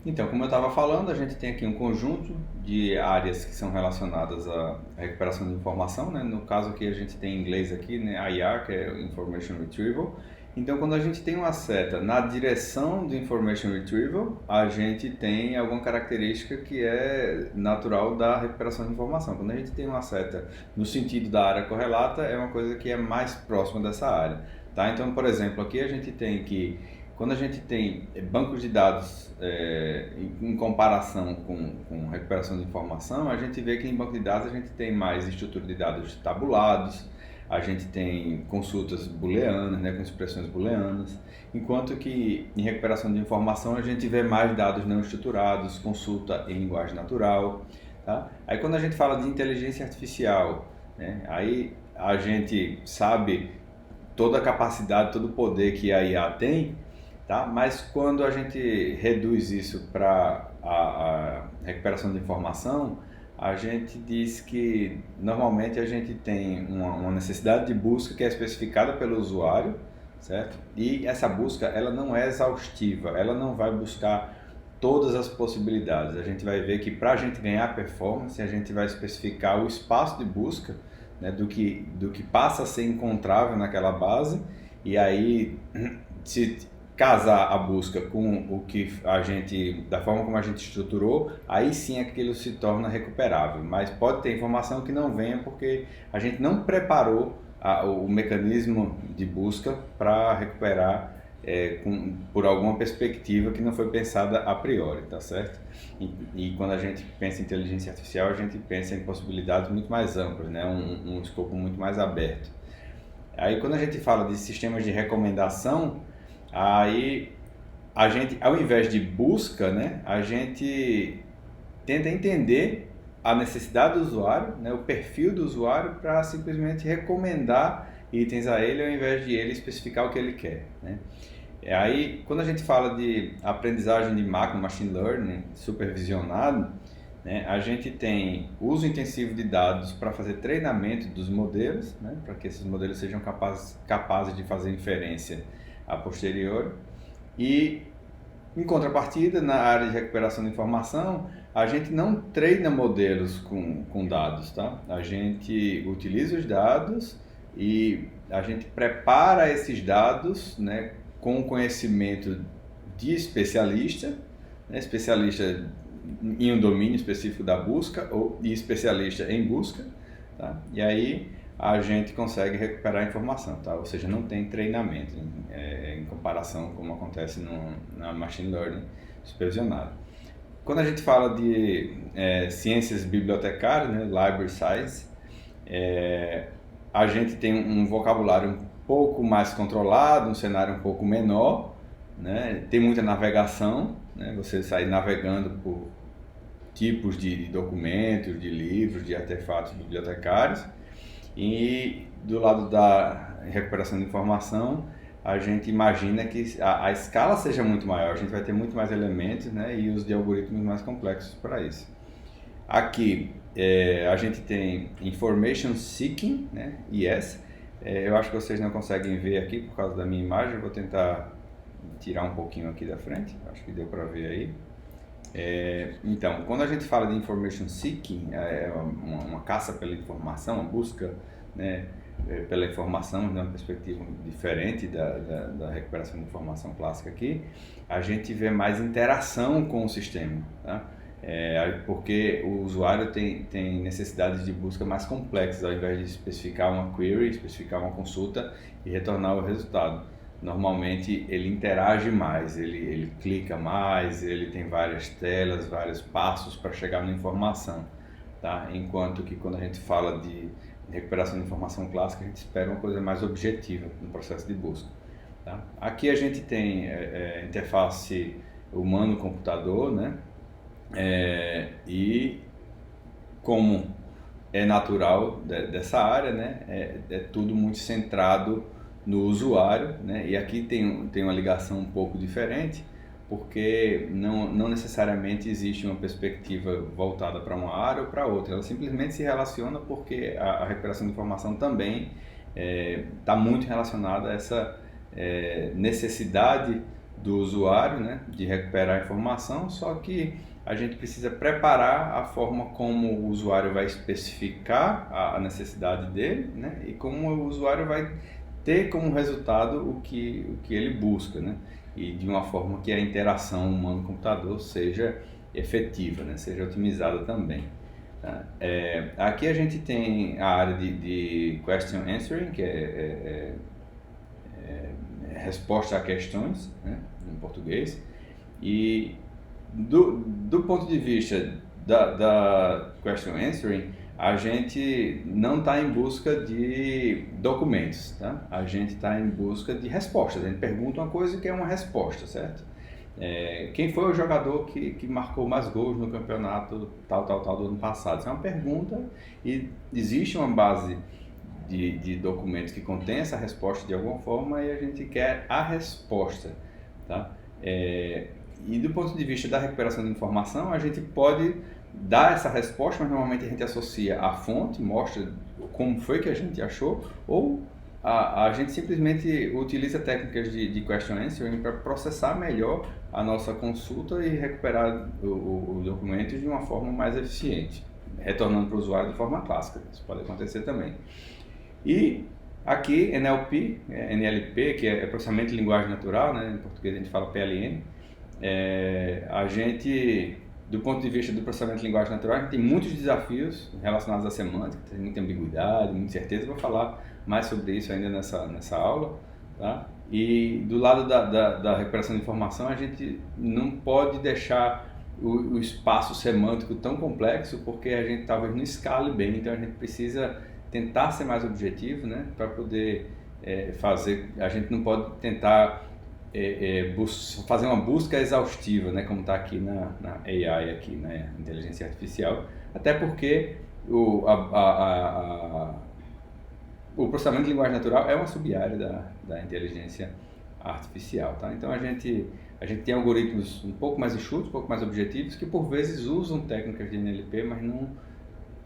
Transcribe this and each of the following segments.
Então, como eu estava falando, a gente tem aqui um conjunto de áreas que são relacionadas à recuperação de informação, né? No caso aqui a gente tem em inglês aqui, né, IR, que é Information Retrieval. Então, quando a gente tem uma seta na direção do Information Retrieval, a gente tem alguma característica que é natural da recuperação de informação. Quando a gente tem uma seta no sentido da área correlata, é uma coisa que é mais próxima dessa área, tá? Então, por exemplo, aqui a gente tem que quando a gente tem bancos de dados em comparação com recuperação de informação, a gente vê que em banco de dados a gente tem mais estrutura de dados tabulados, a gente tem consultas booleanas, né, com expressões booleanas, enquanto que em recuperação de informação a gente vê mais dados não estruturados, consulta em linguagem natural. Tá? Aí quando a gente fala de inteligência artificial, né, aí a gente sabe toda a capacidade, todo o poder que a IA tem, tá? Mas quando a gente reduz isso para a recuperação de informação, a gente diz que normalmente a gente tem uma necessidade de busca que é especificada pelo usuário, certo? E essa busca ela não é exaustiva, ela não vai buscar todas as possibilidades. A gente vai ver que para a gente ganhar performance, a gente vai especificar o espaço de busca, né, do que passa a ser encontrável naquela base, e aí se casar a busca com o que a gente, da forma como a gente estruturou, aí sim aquilo se torna recuperável. Mas pode ter informação que não venha porque a gente não preparou o mecanismo de busca para recuperar por alguma perspectiva que não foi pensada a priori, tá certo? E quando a gente pensa em inteligência artificial, a gente pensa em possibilidades muito mais amplas, né? Um escopo muito mais aberto. Aí quando a gente fala de sistemas de recomendação, aí a gente, ao invés de busca, né, a gente tenta entender a necessidade do usuário, né, o perfil do usuário, para simplesmente recomendar itens a ele ao invés de ele especificar o que ele quer, né? Aí, quando a gente fala de aprendizagem de máquina, machine learning, supervisionado, né, a gente tem uso intensivo de dados para fazer treinamento dos modelos, né, para que esses modelos sejam capazes de fazer inferência a posteriori. E, em contrapartida, na área de recuperação de informação, a gente não treina modelos com dados, tá? A gente utiliza os dados e a gente prepara esses dados, né, com conhecimento de especialista, né, especialista em um domínio específico da busca ou de especialista em busca, tá? E aí a gente consegue recuperar a informação, tá? Ou seja, não tem treinamento em comparação como acontece na machine learning supervisionado. Quando a gente fala de ciências bibliotecárias, né, library science, a gente tem um vocabulário um pouco mais controlado, um cenário um pouco menor, né? Tem muita navegação, né? Você sai navegando por tipos de documentos, de livros, de artefatos bibliotecários. E do lado da recuperação de informação, a gente imagina que a escala seja muito maior, a gente vai ter muito mais elementos, né? E uso de algoritmos mais complexos para isso. Aqui a gente tem Information Seeking, né? Yes. Eu acho que vocês não conseguem ver aqui por causa da minha imagem, eu vou tentar tirar um pouquinho aqui da frente, acho que deu para ver aí. Então, quando a gente fala de Information Seeking, é uma caça pela informação, uma busca, né, pela informação de uma perspectiva diferente da recuperação de informação clássica aqui, a gente vê mais interação com o sistema, tá? Porque o usuário tem necessidades de busca mais complexas, ao invés de especificar uma query, especificar uma consulta e retornar o resultado. Normalmente ele interage mais, ele clica mais, ele tem várias telas, vários passos para chegar na informação, tá? Enquanto que quando a gente fala de recuperação de informação clássica, a gente espera uma coisa mais objetiva no processo de busca, tá? Aqui a gente tem interface humano-computador, né? E como é natural dessa área, né? É tudo muito centrado no usuário, né? E aqui tem uma ligação um pouco diferente, porque não necessariamente existe uma perspectiva voltada para uma área ou para outra, ela simplesmente se relaciona porque a recuperação de informação também está muito relacionada a essa necessidade do usuário, né, de recuperar a informação, só que a gente precisa preparar a forma como o usuário vai especificar a necessidade dele, né, e como o usuário vai ter como resultado o que ele busca, né, e de uma forma que a interação humano-computador seja efetiva, né, seja otimizada também. Tá? Aqui a gente tem a área de question answering, que é resposta a questões, né, em português, e do ponto de vista da question answering, a gente não está em busca de documentos, tá? A gente está em busca de respostas. A gente pergunta uma coisa e quer uma resposta, certo? Quem foi o jogador que marcou mais gols no campeonato tal do ano passado? Isso é uma pergunta e existe uma base de documentos que contém essa resposta de alguma forma e a gente quer a resposta, tá? E do ponto de vista da recuperação de informação, a gente pode dar essa resposta, mas normalmente a gente associa a fonte, mostra como foi que a gente achou, ou a gente simplesmente utiliza técnicas de question answering para processar melhor a nossa consulta e recuperar o documento de uma forma mais eficiente, retornando para o usuário de forma clássica. Isso pode acontecer também. E aqui, NLP, que é processamento de linguagem natural, né? Em português a gente fala PLN, a gente, do ponto de vista do processamento de linguagem natural, a gente tem muitos desafios relacionados à semântica, tem muita ambiguidade, muita incerteza. Eu vou falar mais sobre isso ainda nessa aula, tá? E do lado da recuperação de informação, a gente não pode deixar o espaço semântico tão complexo, porque a gente talvez não escale bem, então a gente precisa tentar ser mais objetivo, né, para poder fazer. A gente não pode tentar fazer uma busca exaustiva, né, como está aqui na AI, aqui, né, inteligência artificial, até porque o processamento de linguagem natural é uma sub-área da inteligência artificial, tá? Então a gente tem algoritmos um pouco mais enxutos, um pouco mais objetivos, que por vezes usam técnicas de NLP, mas não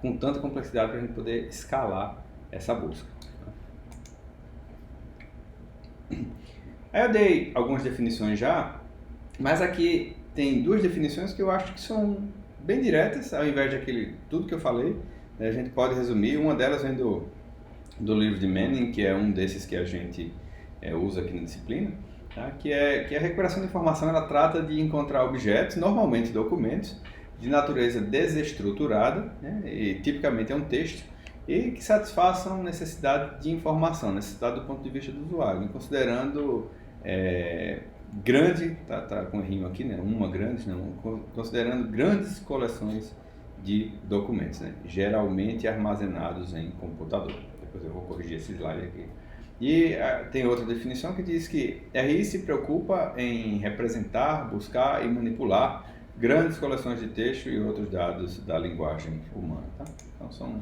com tanta complexidade para a gente poder escalar essa busca. Aí eu dei algumas definições já, mas aqui tem duas definições que eu acho que são bem diretas, ao invés de tudo que eu falei, né, a gente pode resumir. Uma delas vem do livro de Manning, que é um desses que a gente usa aqui na disciplina, tá? Que a recuperação de informação, ela trata de encontrar objetos, normalmente documentos, de natureza desestruturada, né, e tipicamente é um texto, e que satisfaçam necessidade de informação, necessidade do ponto de vista do usuário, considerando grande, tá com rima aqui, né, considerando grandes coleções de documentos, né, geralmente armazenados em computador. Depois eu vou corrigir esse slide aqui. E tem outra definição que diz que RI se preocupa em representar, buscar e manipular grandes coleções de texto e outros dados da linguagem humana, tá? Então são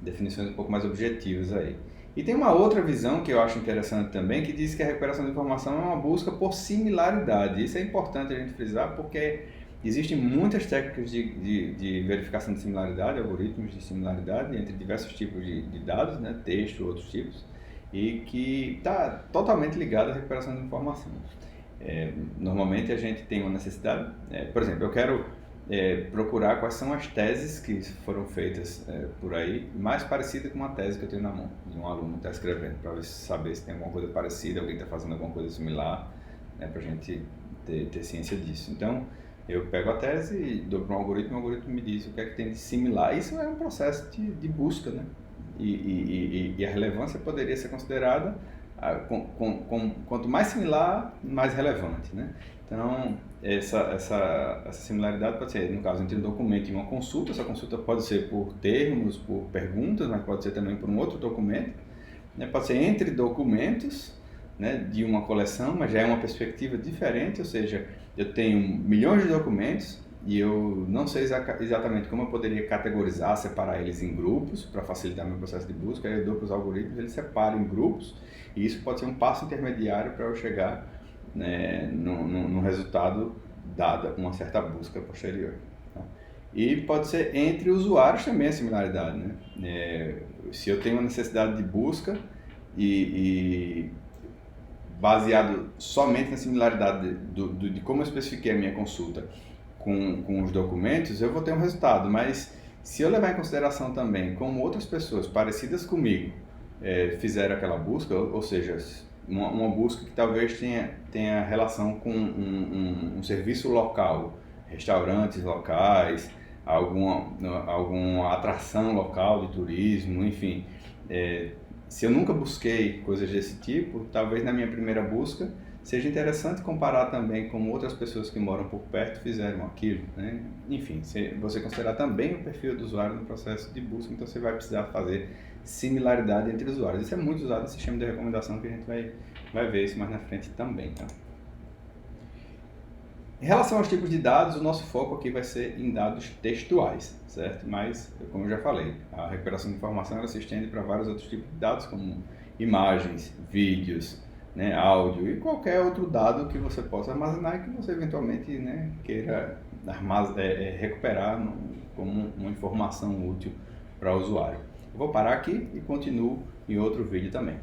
definições um pouco mais objetivas aí. E tem uma outra visão que eu acho interessante também, que diz que a recuperação de informação é uma busca por similaridade. Isso é importante a gente frisar, porque existem muitas técnicas de verificação de similaridade, algoritmos de similaridade entre diversos tipos de dados, né, texto, outros tipos, e que está totalmente ligado à recuperação de informação. Normalmente a gente tem uma necessidade, por exemplo, eu quero procurar quais são as teses que foram feitas por aí, mais parecida com uma tese que eu tenho na mão, de um aluno que está escrevendo, para saber se tem alguma coisa parecida, alguém está fazendo alguma coisa similar, né, para a gente ter ciência disso. Então, eu pego a tese e dou para um algoritmo, o algoritmo me diz o que é que tem de similar. Isso é um processo de busca, né? E a relevância poderia ser considerada quanto mais similar, mais relevante, né? Então, essa similaridade pode ser, no caso, entre um documento e uma consulta. Essa consulta pode ser por termos, por perguntas, mas pode ser também por um outro documento, né? Pode ser entre documentos, né, de uma coleção, mas já é uma perspectiva diferente, ou seja, eu tenho milhões de documentos e eu não sei exatamente como eu poderia categorizar, separar eles em grupos para facilitar meu processo de busca. Aí eu dou para os algoritmos, eles separam em grupos, e isso pode ser um passo intermediário para eu chegar, né, no resultado dada uma certa busca posterior, tá? E pode ser entre usuários também a similaridade, né? Se eu tenho uma necessidade de busca e baseado somente na similaridade de como eu especifiquei a minha consulta com os documentos, eu vou ter um resultado, mas se eu levar em consideração também como outras pessoas parecidas comigo fizeram aquela busca, ou seja, uma busca que talvez tenha relação com um serviço local, restaurantes locais, alguma atração local de turismo, enfim. Se eu nunca busquei coisas desse tipo, talvez na minha primeira busca seja interessante comparar também com outras pessoas que moram por perto fizeram aquilo, né? Enfim, você considerar também o perfil do usuário no processo de busca, então você vai precisar fazer similaridade entre usuários. Isso é muito usado no sistema de recomendação, que a gente vai ver isso mais na frente também, tá? Em relação aos tipos de dados, o nosso foco aqui vai ser em dados textuais, certo? Mas, como eu já falei, a recuperação de informação ela se estende para vários outros tipos de dados, como imagens, vídeos, né, áudio e qualquer outro dado que você possa armazenar e que você eventualmente, né, queira recuperar como uma informação útil para o usuário. Eu vou parar aqui e continuo em outro vídeo também.